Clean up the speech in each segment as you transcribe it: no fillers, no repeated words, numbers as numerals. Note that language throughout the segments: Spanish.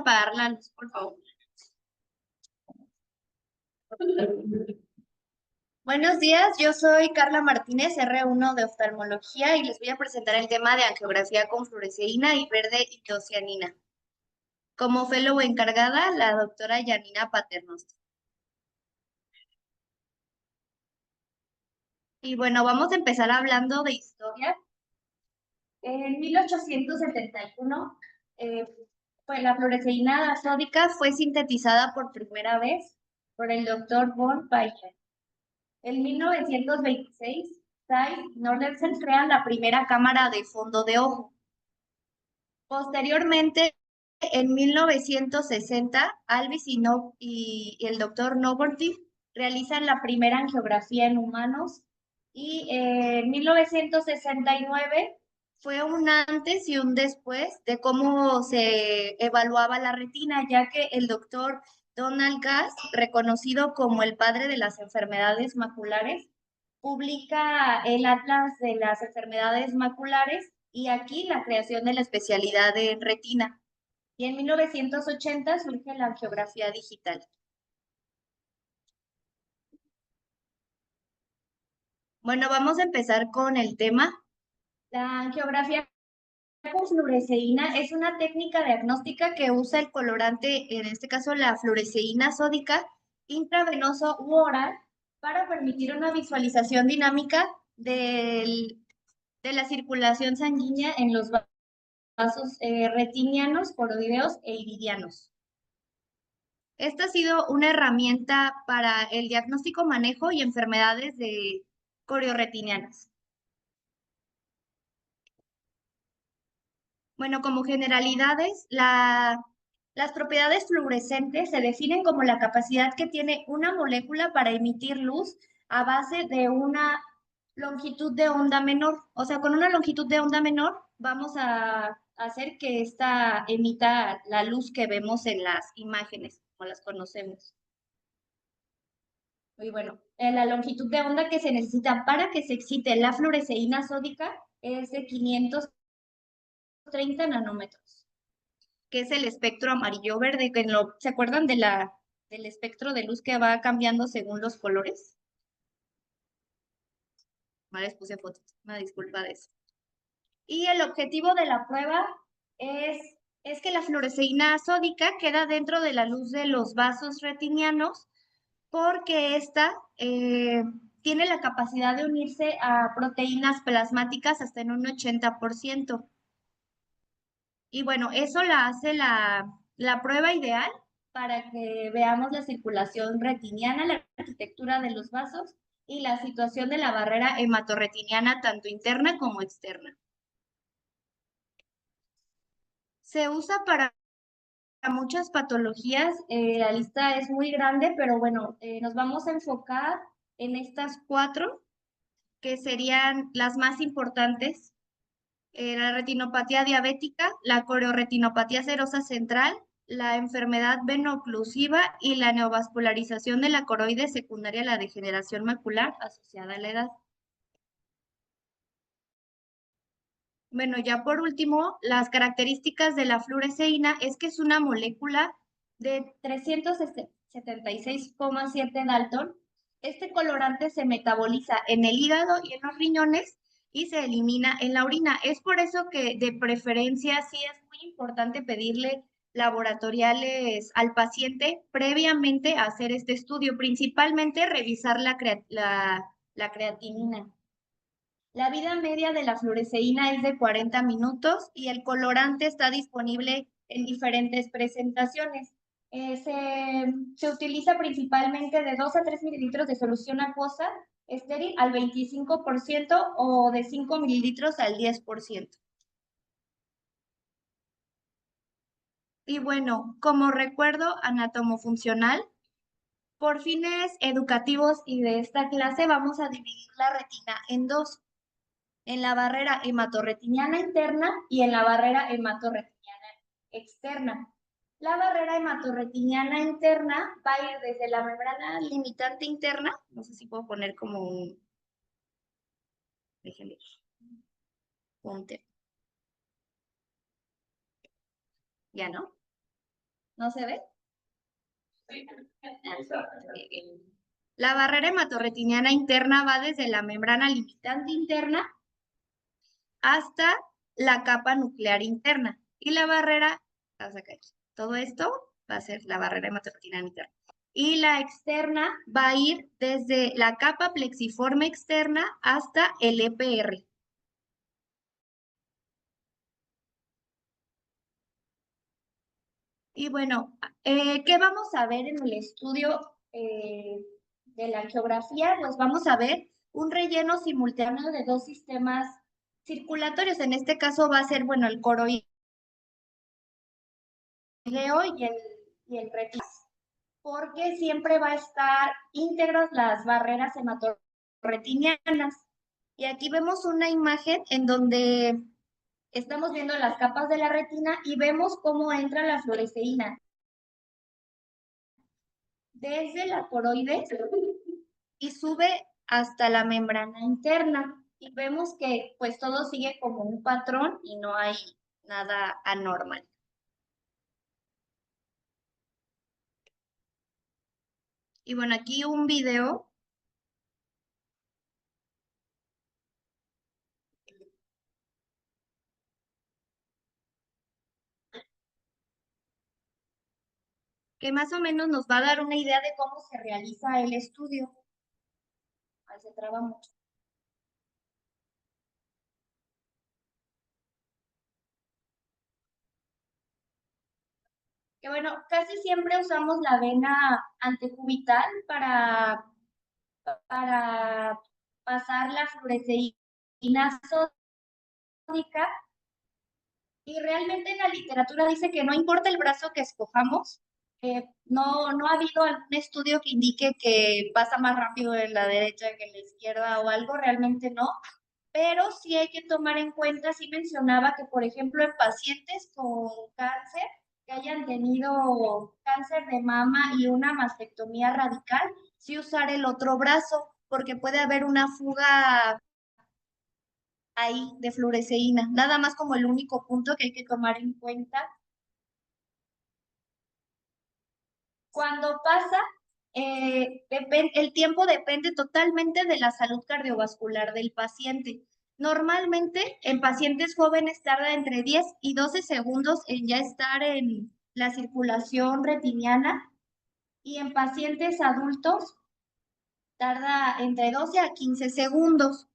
apagar la luz, por favor. Buenos días, yo soy Carla Martínez, R1 de oftalmología y les voy a presentar el tema de angiografía con fluoresceína y verde hidrocianina. Como fellow encargada, la doctora Yanina Paternoster. Y bueno, vamos a empezar hablando de historia. En 1871, pues la fluoresceína sódica fue sintetizada por primera vez por el doctor von Paschen. En 1926, Zeiss y Nordensen crean la primera cámara de fondo de ojo. Posteriormente, en 1960, Alvis y el doctor Novorty realizan la primera angiografía en humanos y en 1969 fue un antes y un después de cómo se evaluaba la retina, ya que el doctor Donald Gass, reconocido como el padre de las enfermedades maculares, publica el Atlas de las enfermedades maculares y aquí la creación de la especialidad de retina. Y en 1980 surge la angiografía digital. Bueno, vamos a empezar con el tema. La angiografía con fluoresceína es una técnica diagnóstica que usa el colorante, en este caso la fluoresceína sódica, intravenoso u oral, para permitir una visualización dinámica de la circulación sanguínea en los vasos retinianos, coroideos e iridianos. Esta ha sido una herramienta para el diagnóstico, manejo y enfermedades de corioretinianas. Bueno, como generalidades, las propiedades fluorescentes se definen como la capacidad que tiene una molécula para emitir luz a base de una longitud de onda menor. O sea, con una longitud de onda menor vamos a hacer que ésta emita la luz que vemos en las imágenes, como las conocemos. Muy bueno, la longitud de onda que se necesita para que se excite la fluoresceína sódica es de 530 nanómetros, que es el espectro amarillo-verde. ¿Se acuerdan del espectro de luz que va cambiando según los colores? Vale, les puse fotos, una disculpa de eso. Y el objetivo de la prueba es que la fluoresceína sódica queda dentro de la luz de los vasos retinianos porque esta tiene la capacidad de unirse a proteínas plasmáticas hasta en un 80%. Y bueno, eso la hace la prueba ideal para que veamos la circulación retiniana, la arquitectura de los vasos y la situación de la barrera hematorretiniana, tanto interna como externa. Se usa para muchas patologías, la lista es muy grande, pero bueno, nos vamos a enfocar en estas 4, que serían las más importantes. La retinopatía diabética, la corioretinopatía serosa central, la enfermedad veno-oclusiva y la neovascularización de la coroide secundaria a la degeneración macular asociada a la edad. Bueno, ya por último, las características de la fluoresceína es que es una molécula de 376,7 Dalton. Este colorante se metaboliza en el hígado y en los riñones y se elimina en la orina. Es por eso que de preferencia sí es muy importante pedirle laboratoriales al paciente previamente a hacer este estudio, principalmente revisar la creatinina. La vida media de la fluoresceína es de 40 minutos y el colorante está disponible en diferentes presentaciones. Se utiliza principalmente de 2 a 3 mililitros de solución acuosa estéril al 25% o de 5 mililitros al 10%. Y bueno, como recuerdo anatomofuncional, por fines educativos y de esta clase vamos a dividir la retina en 2. En la barrera hematorretiniana interna y en la barrera hematorretiniana externa. La barrera hematorretiniana interna va a ir desde la membrana limitante interna, no sé si puedo poner como un, déjenme, ponte, ya no, ¿No se ve? La barrera hematorretiniana interna va desde la membrana limitante interna hasta la capa nuclear interna. Y la barrera, vamos a sacar todo esto va a ser la barrera hematorretiniana interna. Y la externa va a ir desde la capa plexiforme externa hasta el EPR. Y bueno, ¿qué vamos a ver en el estudio de la angiografía? Pues vamos a ver un relleno simultáneo de dos sistemas circulatorios. En este caso va a ser, bueno, el coroideo y el retículo, porque siempre va a estar íntegras las barreras hematorretinianas. Y aquí vemos una imagen en donde estamos viendo las capas de la retina y vemos cómo entra la fluoresceína desde la coroide y sube hasta la membrana interna. Y vemos que pues todo sigue como un patrón y no hay nada anormal. Y bueno, aquí un video que más o menos nos va a dar una idea de cómo se realiza el estudio. Ahí se traba mucho. Que bueno, casi siempre usamos la vena antecubital para pasar la fluoresceína sódica. Y realmente en la literatura dice que no importa el brazo que escojamos, no ha habido algún estudio que indique que pasa más rápido en la derecha que en la izquierda o algo, realmente no. Pero sí hay que tomar en cuenta, sí mencionaba que, por ejemplo, en pacientes con cáncer, que hayan tenido cáncer de mama y una mastectomía radical, sí usar el otro brazo, porque puede haber una fuga ahí de fluoresceína. Nada más como el único punto que hay que tomar en cuenta. Cuando pasa, el tiempo depende totalmente de la salud cardiovascular del paciente. Normalmente en pacientes jóvenes tarda entre 10 y 12 segundos en ya estar en la circulación retiniana y en pacientes adultos tarda entre 12 a 15 segundos.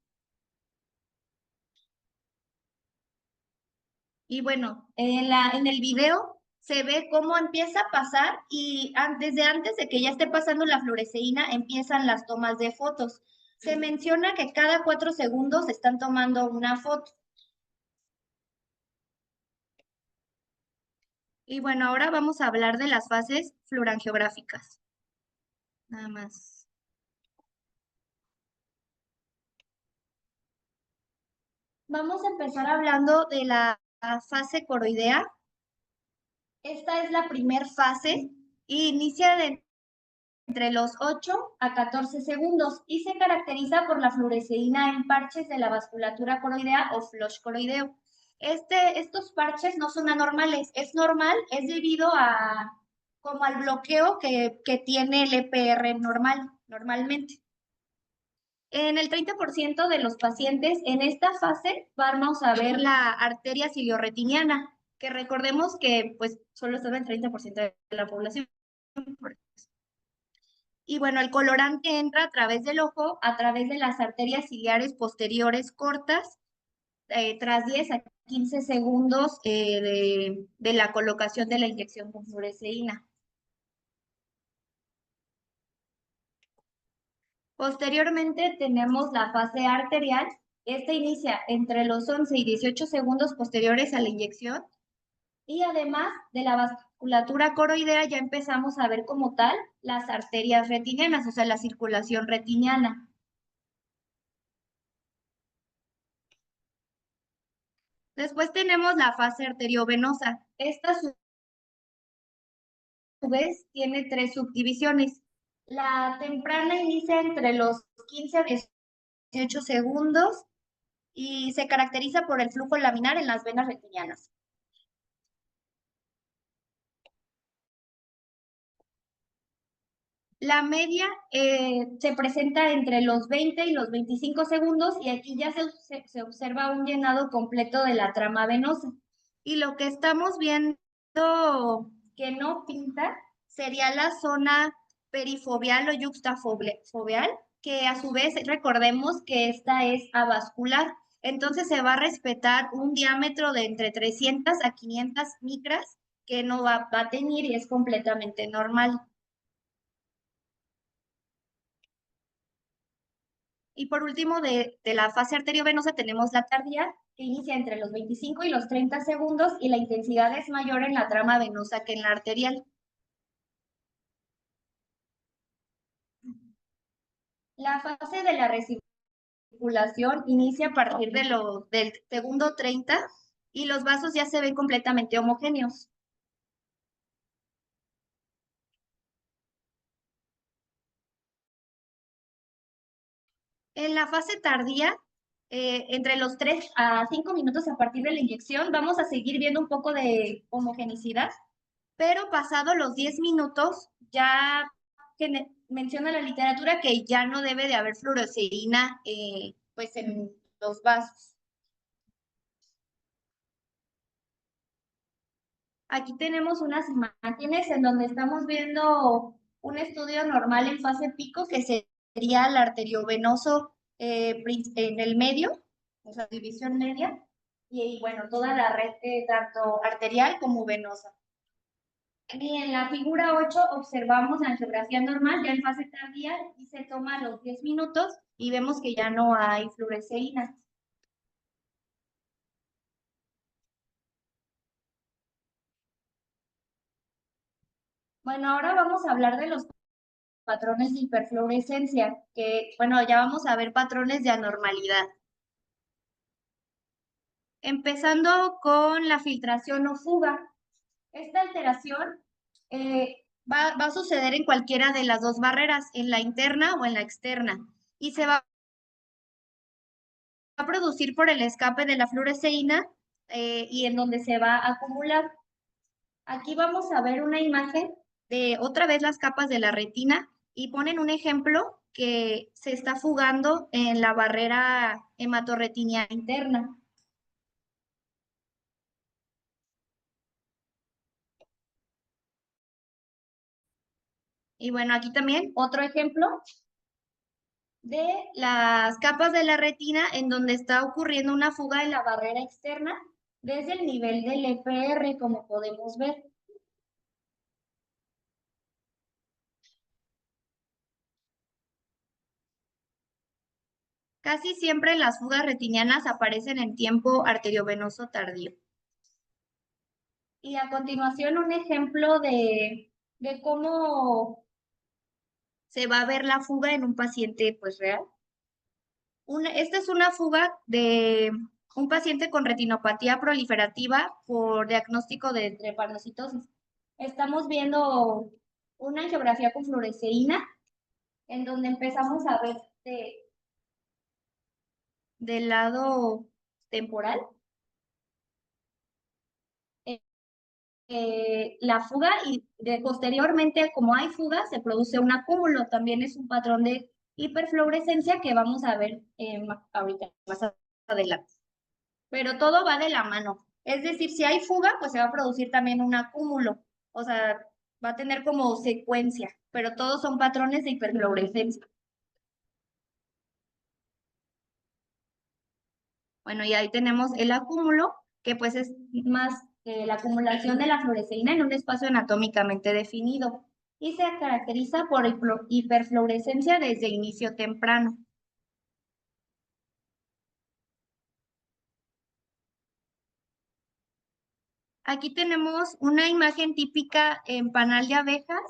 Y bueno, en el video se ve cómo empieza a pasar y desde antes de que ya esté pasando la fluoresceína empiezan las tomas de fotos. Se menciona que cada 4 segundos están tomando una foto. Y bueno, ahora vamos a hablar de las fases fluorangiográficas. Nada más. Vamos a empezar hablando de la fase coroidea. Esta es la primer fase y inicia entre los 8 a 14 segundos y se caracteriza por la fluoresceína en parches de la vasculatura coroidea o flush coroideo. Estos parches no son anormales, es normal, es debido a como al bloqueo que tiene el EPR normalmente. En el 30% de los pacientes en esta fase vamos a ver la arteria ciliorretiniana, que recordemos que pues solo está en el 30% de la población. Y bueno, el colorante entra a través del ojo, a través de las arterias ciliares posteriores cortas, tras 10 a 15 segundos de la colocación de la inyección con fluoresceína. Posteriormente tenemos la fase arterial. Esta inicia entre los 11 y 18 segundos posteriores a la inyección. Y además de la vasculatura coroidea, ya empezamos a ver como tal las arterias retinianas, o sea, la circulación retiniana. Después tenemos la fase arteriovenosa. Esta a su vez tiene tres subdivisiones. La temprana inicia entre los 15 a 18 segundos y se caracteriza por el flujo laminar en las venas retinianas. La media se presenta entre los 20 y los 25 segundos y aquí ya se observa un llenado completo de la trama venosa. Y lo que estamos viendo que no pinta sería la zona perifoveal o yuxtafoveal, que a su vez recordemos que esta es avascular. Entonces se va a respetar un diámetro de entre 300 a 500 micras que no va a teñir y es completamente normal. Y por último, de la fase arteriovenosa tenemos la tardía, que inicia entre los 25 y los 30 segundos y la intensidad es mayor en la trama venosa que en la arterial. La fase de la recirculación inicia a partir del segundo 30 y los vasos ya se ven completamente homogéneos. En la fase tardía, entre los 3 a 5 minutos a partir de la inyección, vamos a seguir viendo un poco de homogenicidad, pero pasado los 10 minutos, ya menciona la literatura que ya no debe de haber fluoresceína pues en los vasos. Aquí tenemos unas imágenes en donde estamos viendo un estudio normal en fase pico, que sería el arteriovenoso en el medio, o sea, división media, y bueno, toda la red tanto arterial como venosa. Y en la figura 8 observamos la angiografía normal ya en fase tardía y se toma los 10 minutos y vemos que ya no hay fluoresceína. Bueno, ahora vamos a hablar de los patrones de hiperfluorescencia, que bueno, ya vamos a ver patrones de anormalidad. Empezando con la filtración o fuga. Esta alteración va a suceder en cualquiera de las dos barreras, en la interna o en la externa, y se va a producir por el escape de la fluoresceína y en donde se va a acumular. Aquí vamos a ver una imagen de otra vez las capas de la retina y ponen un ejemplo que se está fugando en la barrera hematorretiniana interna. Y bueno, aquí también otro ejemplo de las capas de la retina en donde está ocurriendo una fuga en la barrera externa desde el nivel del EPR, como podemos ver. Casi siempre las fugas retinianas aparecen en tiempo arteriovenoso tardío. Y a continuación un ejemplo de cómo se va a ver la fuga en un paciente pues real. Esta es una fuga de un paciente con retinopatía proliferativa por diagnóstico de drepanocitosis. Estamos viendo una angiografía con fluoresceína en donde empezamos a ver del lado temporal la fuga y posteriormente, como hay fuga, se produce un acúmulo. También es un patrón de hiperfluorescencia que vamos a ver ahorita más adelante. Pero todo va de la mano. Es decir, si hay fuga, pues se va a producir también un acúmulo. O sea, va a tener como secuencia, pero todos son patrones de hiperfluorescencia. Bueno, y ahí tenemos el acúmulo, que pues es más la acumulación de la fluoresceína en un espacio anatómicamente definido y se caracteriza por hiperfluorescencia desde inicio temprano. Aquí tenemos una imagen típica en panal de abejas,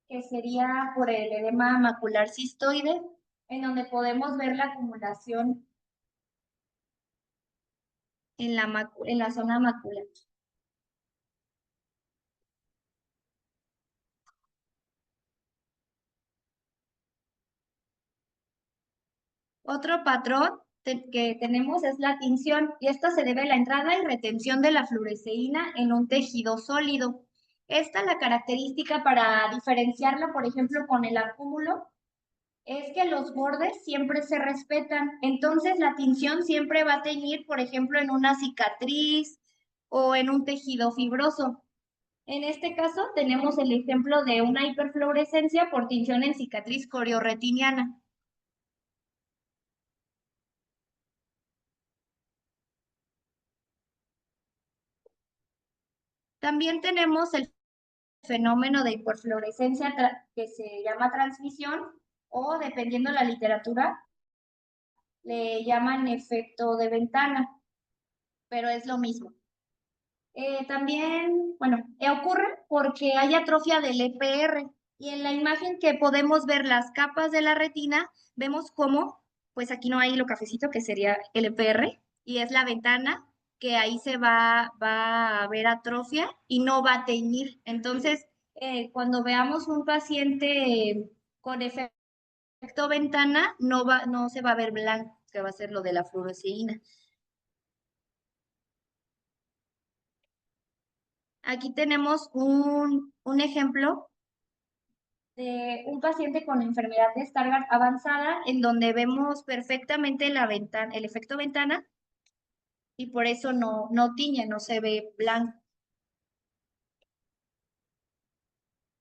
que sería por el edema macular cistoide, en donde podemos ver la acumulación en la zona macular. Otro patrón que tenemos es la tinción y esta se debe a la entrada y retención de la fluoresceína en un tejido sólido. Esta, la característica para diferenciarla, por ejemplo, con el acúmulo, es que los bordes siempre se respetan. Entonces, la tinción siempre va a teñir, por ejemplo, en una cicatriz o en un tejido fibroso. En este caso, tenemos el ejemplo de una hiperfluorescencia por tinción en cicatriz corioretiniana. También tenemos el fenómeno de hiperfluorescencia que se llama transmisión o, dependiendo la literatura, le llaman efecto de ventana, pero es lo mismo. También, bueno, ocurre porque hay atrofia del EPR y en la imagen que podemos ver las capas de la retina, vemos cómo, pues aquí no hay lo cafecito que sería el EPR y es la ventana que ahí va a haber atrofia y no va a teñir. Entonces, cuando veamos un paciente con efecto ventana, no se va a ver blanco, que va a ser lo de la fluoresceína. Aquí tenemos un ejemplo de un paciente con enfermedad de Stargardt avanzada, en donde vemos perfectamente la ventana, el efecto ventana, y por eso no tiñe, no se ve blanco,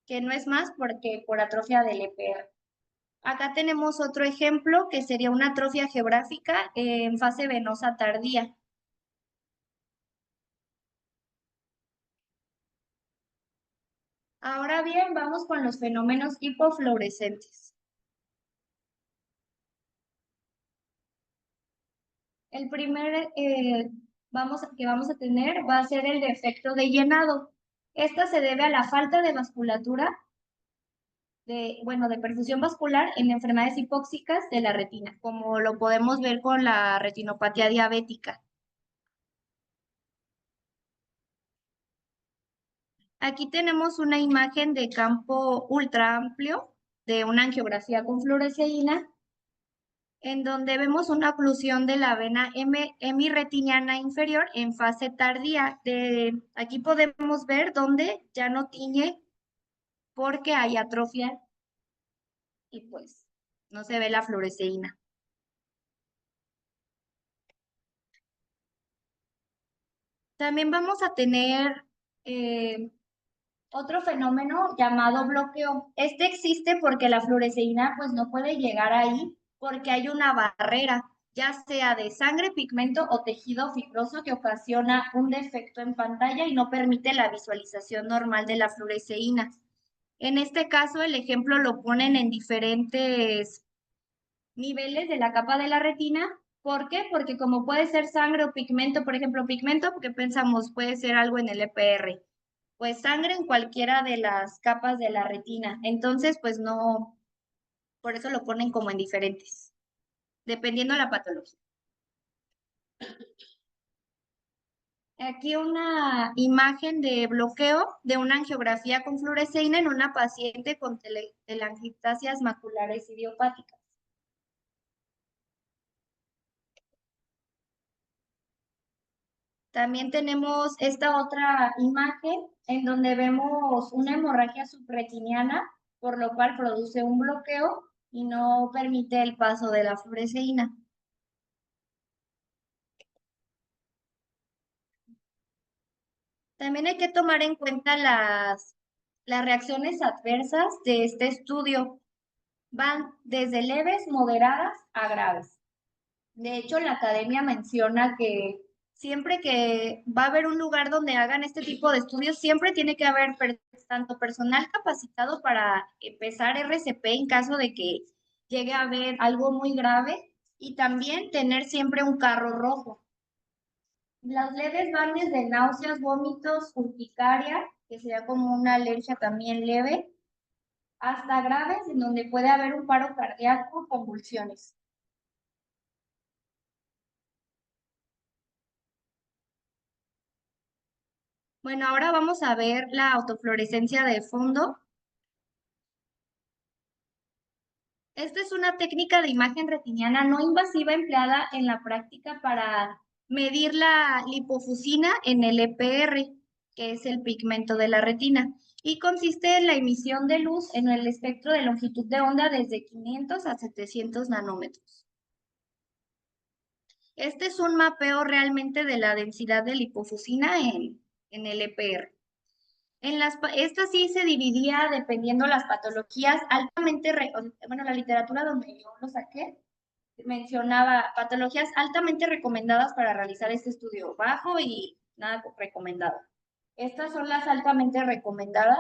que no es más porque por atrofia del EPR. Acá tenemos otro ejemplo que sería una atrofia geográfica en fase venosa tardía. Ahora bien, vamos con los fenómenos hipofluorescentes. El primer que vamos a tener va a ser el defecto de llenado. Esta se debe a la falta de vasculatura, de perfusión vascular en enfermedades hipóxicas de la retina, como lo podemos ver con la retinopatía diabética. Aquí tenemos una imagen de campo ultra amplio de una angiografía con fluoresceína, en donde vemos una oclusión de la vena hemirretiniana inferior en fase tardía. Aquí podemos ver donde ya no tiñe porque hay atrofia y pues no se ve la fluoresceína. También vamos a tener otro fenómeno llamado bloqueo. Este existe porque la fluoresceína pues no puede llegar ahí porque hay una barrera, ya sea de sangre, pigmento o tejido fibroso que ocasiona un defecto en pantalla y no permite la visualización normal de la fluoresceína. En este caso, el ejemplo lo ponen en diferentes niveles de la capa de la retina. ¿Por qué? Porque como puede ser sangre o pigmento, por ejemplo, pigmento, porque pensamos puede ser algo en el EPR, pues sangre en cualquiera de las capas de la retina. Entonces, pues no, por eso lo ponen como en diferentes, dependiendo de la patología. Aquí una imagen de bloqueo de una angiografía con fluoresceína en una paciente con telangiectasias maculares idiopáticas. También tenemos esta otra imagen en donde vemos una hemorragia subretiniana, por lo cual produce un bloqueo y no permite el paso de la fluoresceína. También hay que tomar en cuenta las reacciones adversas de este estudio. Van desde leves, moderadas a graves. De hecho, la academia menciona que siempre que va a haber un lugar donde hagan este tipo de estudios, siempre tiene que haber tanto personal capacitado para empezar RCP en caso de que llegue a haber algo muy grave y también tener siempre un carro rojo. Las leves van desde náuseas, vómitos, urticaria, que sería como una alergia también leve, hasta graves, en donde puede haber un paro cardíaco, convulsiones. Bueno, ahora vamos a ver la autofluorescencia de fondo. Esta es una técnica de imagen retiniana no invasiva empleada en la práctica para medir la lipofusina en el EPR. que es el pigmento de la retina, y consiste en la emisión de luz en el espectro de longitud de onda desde 500 a 700 nanómetros. Este es un mapeo realmente de la densidad de lipofusina en el EPR. Esta sí se dividía dependiendo las patologías altamente, bueno, la literatura donde yo lo saqué mencionaba patologías altamente recomendadas para realizar este estudio, bajo y nada recomendado. Estas son las altamente recomendadas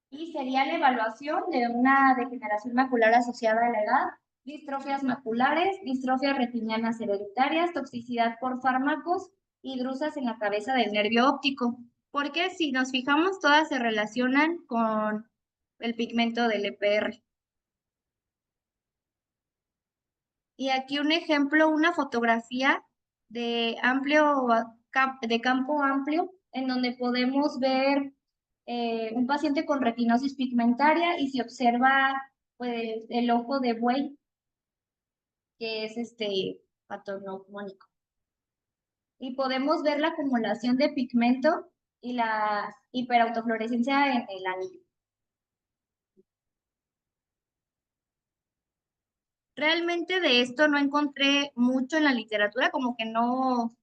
y sería la evaluación de una degeneración macular asociada a la edad, distrofias maculares, distrofias retinianas hereditarias, toxicidad por fármacos y drusas en la cabeza del nervio óptico. Porque si nos fijamos, todas se relacionan con el pigmento del EPR. Y aquí un ejemplo, una fotografía de de campo amplio, en donde podemos ver un paciente con retinosis pigmentaria y se observa pues el ojo de buey, que es patognomónico. Y podemos ver la acumulación de pigmento y la hiperautofluorescencia en el anillo. Realmente de esto no encontré mucho en la literatura, como que no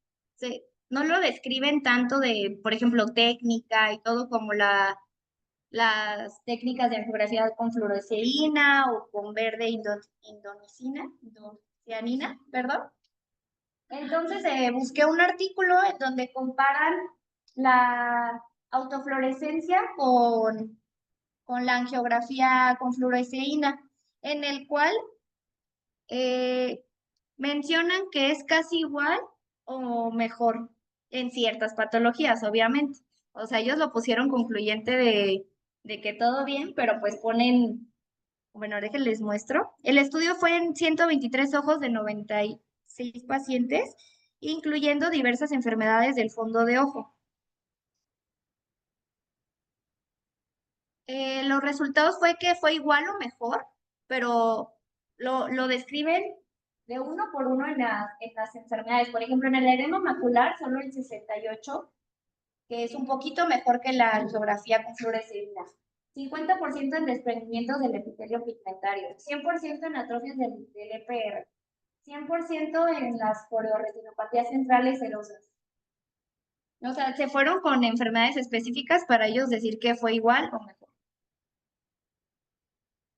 lo describen tanto de, por ejemplo, técnica y todo como las técnicas de angiografía con fluoresceína o con verde indocianina, perdón. Entonces busqué un artículo en donde comparan la autofluorescencia con la angiografía con fluoresceína, en el cual mencionan que es casi igual o mejor en ciertas patologías, obviamente. O sea, ellos lo pusieron concluyente de que todo bien, pero pues ponen, bueno, déjenles muestro. El estudio fue en 123 ojos de 96 pacientes, incluyendo diversas enfermedades del fondo de ojo. Los resultados fue que fue igual o mejor, pero lo describen de uno por uno en las enfermedades. Por ejemplo, en el edema macular, solo el 68, que es un poquito mejor que la angiografía con fluoresceína. 50% en desprendimientos del epitelio pigmentario, 100% en atrofias del EPR, 100% en las chorioretinopatías centrales serosas. O sea, se fueron con enfermedades específicas para ellos decir que fue igual o mejor.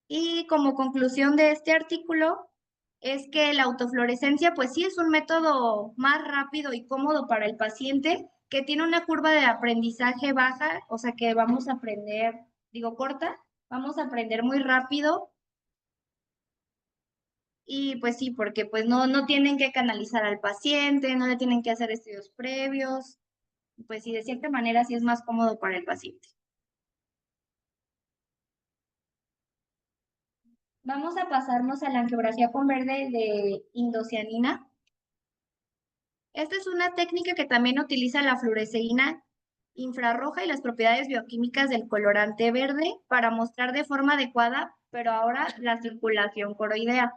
Y como conclusión de este artículo es que la autofluorescencia pues sí es un método más rápido y cómodo para el paciente, que tiene una curva de aprendizaje baja, o sea que vamos a aprender, digo corta, vamos a aprender muy rápido y pues sí, porque pues no tienen que canalizar al paciente, no le tienen que hacer estudios previos, pues sí, de cierta manera sí es más cómodo para el paciente. Vamos a pasarnos a la angiografía con verde de indocianina. Esta es una técnica que también utiliza la fluoresceína infrarroja y las propiedades bioquímicas del colorante verde para mostrar de forma adecuada, pero ahora la circulación coroidea.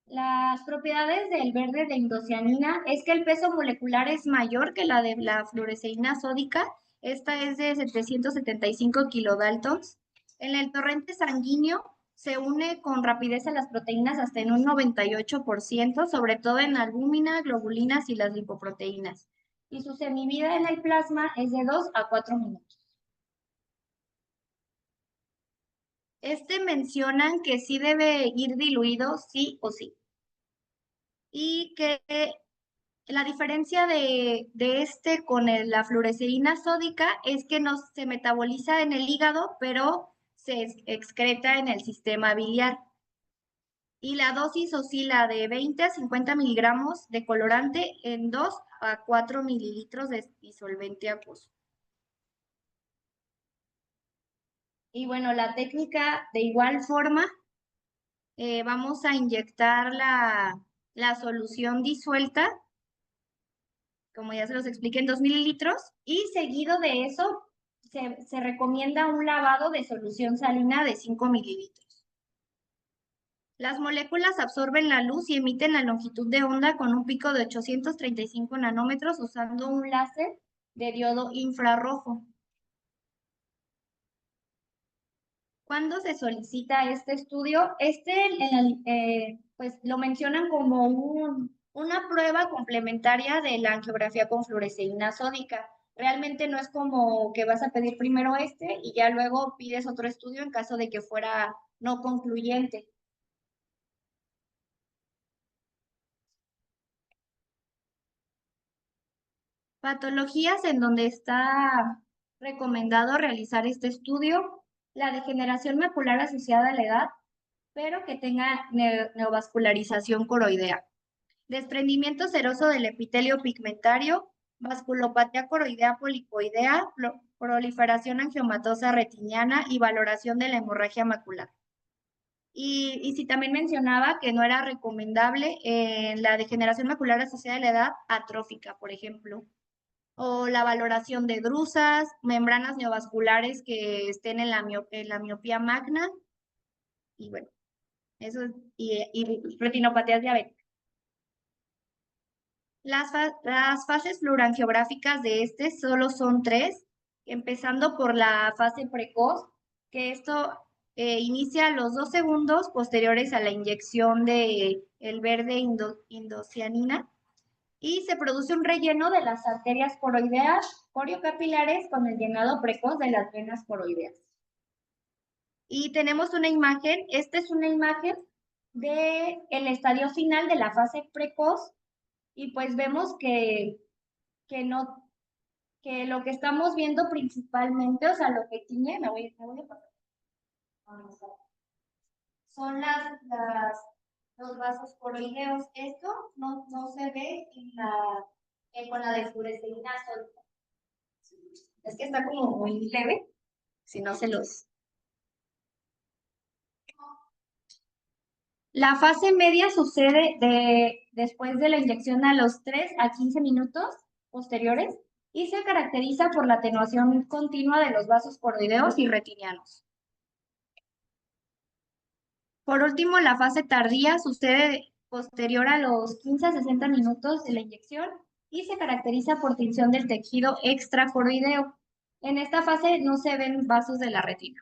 Las propiedades del verde de indocianina es que el peso molecular es mayor que la de la fluoresceína sódica. Esta es de 775 kilodaltons. En el torrente sanguíneo se une con rapidez a las proteínas hasta en un 98%, sobre todo en albúmina, globulinas y las lipoproteínas. Y su semivida en el plasma es de 2 a 4 minutos. Mencionan que sí debe ir diluido, sí o sí. Y que la diferencia de con la fluoresceína sódica es que no se metaboliza en el hígado, pero se excreta en el sistema biliar. Y la dosis oscila de 20 a 50 miligramos de colorante en 2 a 4 mililitros de disolvente acuoso. Y bueno, la técnica de igual forma, vamos a inyectar la solución disuelta, como ya se los expliqué, en 2 mililitros, y seguido de eso se recomienda un lavado de solución salina de 5 mililitros. Las moléculas absorben la luz y emiten la longitud de onda con un pico de 835 nanómetros usando un láser de diodo infrarrojo. ¿Cuándo se solicita este estudio? Pues lo mencionan como una prueba complementaria de la angiografía con fluoresceína sódica. Realmente no es como que vas a pedir primero este y ya luego pides otro estudio en caso de que fuera no concluyente. Patologías en donde está recomendado realizar este estudio, la degeneración macular asociada a la edad, pero que tenga neovascularización coroidea. Desprendimiento seroso del epitelio pigmentario, vasculopatía coroidea policoidea, proliferación angiomatosa retiniana y valoración de la hemorragia macular. Y si también mencionaba que no era recomendable la degeneración macular asociada a la edad atrófica, por ejemplo, o la valoración de drusas, membranas neovasculares que estén en la miopía magna, y bueno, eso, y retinopatías diabéticas. Las fases fluorangiográficas de este solo son tres, empezando por la fase precoz, que esto inicia los 2 segundos posteriores a la inyección de el verde indocianina y se produce un relleno de las arterias coroideas coriocapilares con el llenado precoz de las venas coroideas. Y tenemos una imagen, esta es una imagen del estadio final de la fase precoz y pues vemos que no, que lo que estamos viendo principalmente, o sea, lo que tiene, me voy a pasar, son los vasos coroideos. Esto no se ve con la desfluoresceína sólica. Es que está como muy leve, si no se los... La fase media sucede después de la inyección a los 3 a 15 minutos posteriores y se caracteriza por la atenuación continua de los vasos coroideos y retinianos. Por último, la fase tardía sucede posterior a los 15 a 60 minutos de la inyección y se caracteriza por tinción del tejido extracoroideo. En esta fase no se ven vasos de la retina.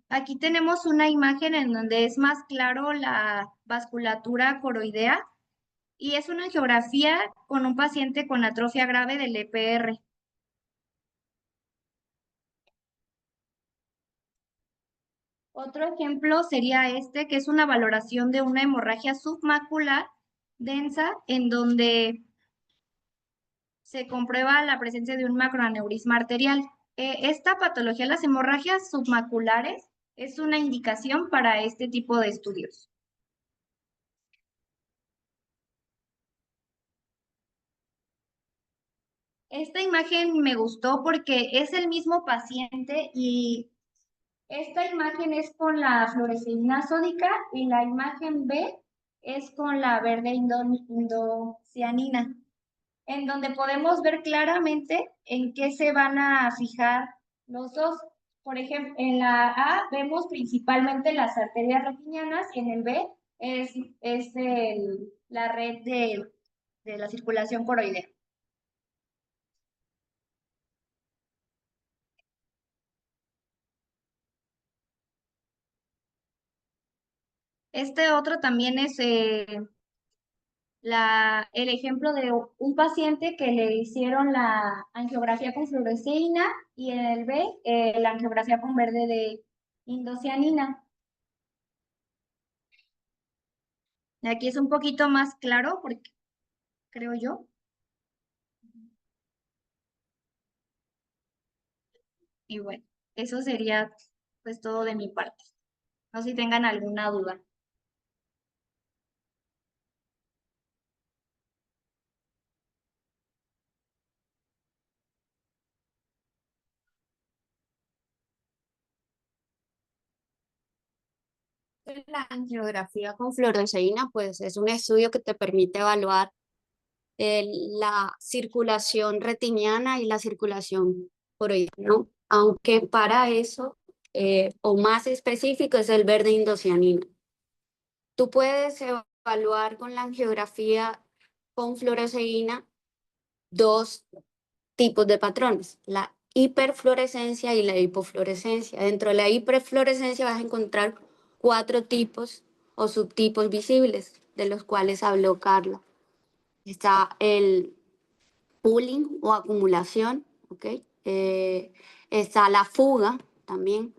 Aquí tenemos una imagen en donde es más claro la vasculatura coroidea y es una angiografía con un paciente con atrofia grave del EPR. Otro ejemplo sería este, que es una valoración de una hemorragia submacular densa en donde se comprueba la presencia de un macroaneurisma arterial. Esta patología, las hemorragias submaculares, es una indicación para este tipo de estudios. Esta imagen me gustó porque es el mismo paciente y esta imagen es con la fluoresceína sódica y la imagen B es con la verde indocianina, en donde podemos ver claramente en qué se van a fijar los dos. Por ejemplo, en la A vemos principalmente las arterias retinianas, en el B es la red de la circulación coroidea. Este otro también es el ejemplo de un paciente que le hicieron la angiografía con fluoresceína y en el B la angiografía con verde de indocianina. Aquí es un poquito más claro, porque creo yo. Y bueno, eso sería pues todo de mi parte. No sé si tengan alguna duda. La angiografía con fluoresceína, pues es un estudio que te permite evaluar la circulación retiniana y la circulación coroidea, ¿no? Aunque para eso o más específico es el verde indocianina. Tú puedes evaluar con la angiografía con fluoresceína dos tipos de patrones, la hiperfluorescencia y la hipofluorescencia. Dentro de la hiperfluorescencia vas a encontrar 4 tipos o subtipos visibles, de los cuales habló Carla. Está el pooling o acumulación, ¿ok? Está la fuga también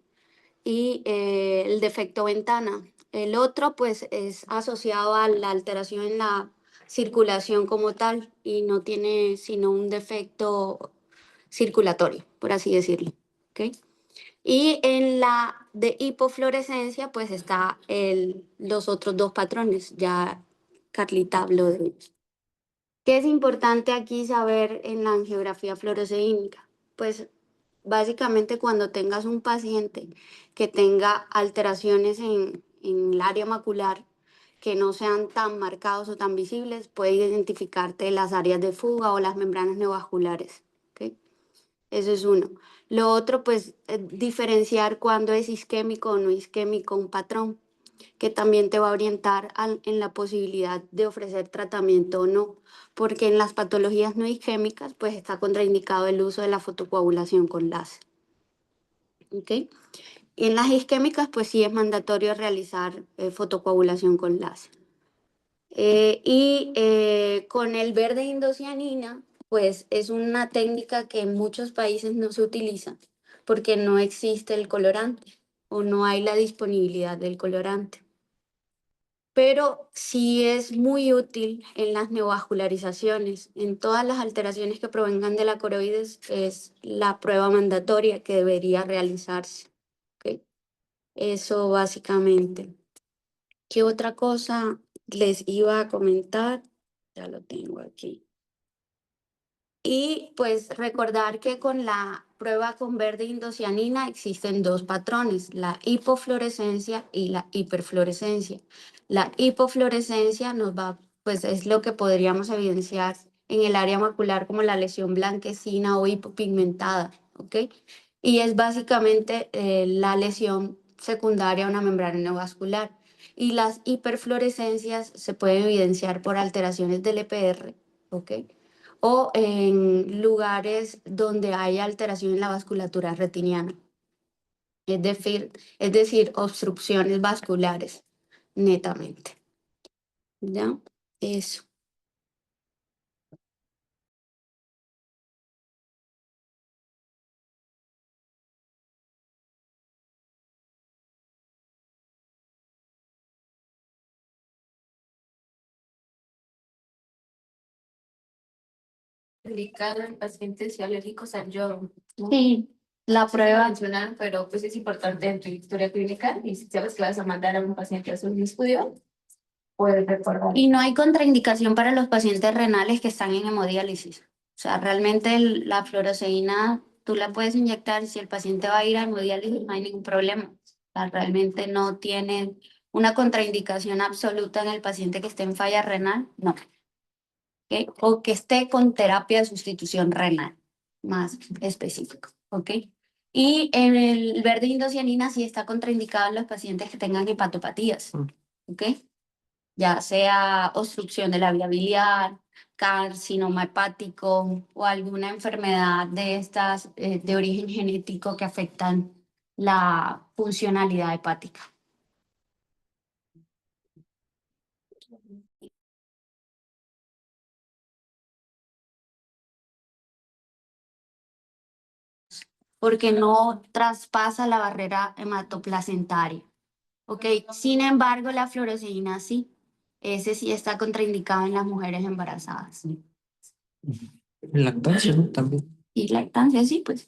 y el defecto ventana. El otro, pues, es asociado a la alteración en la circulación como tal y no tiene sino un defecto circulatorio, por así decirlo. ¿Ok? Y en la de hipofluorescencia, pues está los otros 2 patrones, ya Carlita habló de ellos. ¿Qué es importante aquí saber en la angiografía fluoresceínica? Pues básicamente cuando tengas un paciente que tenga alteraciones en el área macular que no sean tan marcados o tan visibles, puede identificarte las áreas de fuga o las membranas neovasculares. ¿Ok? Eso es uno. Lo otro, pues, diferenciar cuándo es isquémico o no isquémico un patrón, que también te va a orientar en la posibilidad de ofrecer tratamiento o no, porque en las patologías no isquémicas, pues está contraindicado el uso de la fotocoagulación con láser. ¿Ok? Y en las isquémicas, pues sí es mandatorio realizar fotocoagulación con láser. Con el verde indocianina, pues es una técnica que en muchos países no se utiliza porque no existe el colorante o no hay la disponibilidad del colorante. Pero sí es muy útil en las neovascularizaciones. En todas las alteraciones que provengan de la coroides es la prueba mandatoria que debería realizarse. ¿Ok? Eso básicamente. ¿Qué otra cosa les iba a comentar? Ya lo tengo aquí. Y pues recordar que con la prueba con verde indocianina existen 2 patrones, la hipofluorescencia y la hiperfluorescencia. La hipofluorescencia pues es lo que podríamos evidenciar en el área macular como la lesión blanquecina o hipopigmentada, ¿ok? Y es básicamente la lesión secundaria a una membrana neovascular. Y las hiperfluorescencias se pueden evidenciar por alteraciones del EPR, ¿ok? O en lugares donde hay alteración en la vasculatura retiniana, es decir, obstrucciones vasculares, netamente. ¿Ya? Eso. Indicado en pacientes alérgicos al yodo. Sí, la prueba. Mencionar, pero pues es importante en tu historia clínica y si sabes que vas a mandar a un paciente a hacer un estudio, puedes recordar. Y no hay contraindicación para los pacientes renales que están en hemodiálisis. O sea, realmente la fluoresceína tú la puedes inyectar y si el paciente va a ir a hemodiálisis no hay ningún problema. O sea, realmente no tiene una contraindicación absoluta en el paciente que esté en falla renal, no. ¿Ok? O que esté con terapia de sustitución renal, más específico. ¿Ok? Y en el verde indocianina sí está contraindicado en los pacientes que tengan hepatopatías. ¿Ok? Ya sea obstrucción de la vía biliar, carcinoma hepático o alguna enfermedad de estas de origen genético que afectan la funcionalidad hepática. Porque no traspasa la barrera hematoplacentaria. ¿Ok? Sin embargo, la fluoresceína sí. Ese sí está contraindicado en las mujeres embarazadas. Lactancia, ¿no? También. Y lactancia sí, pues.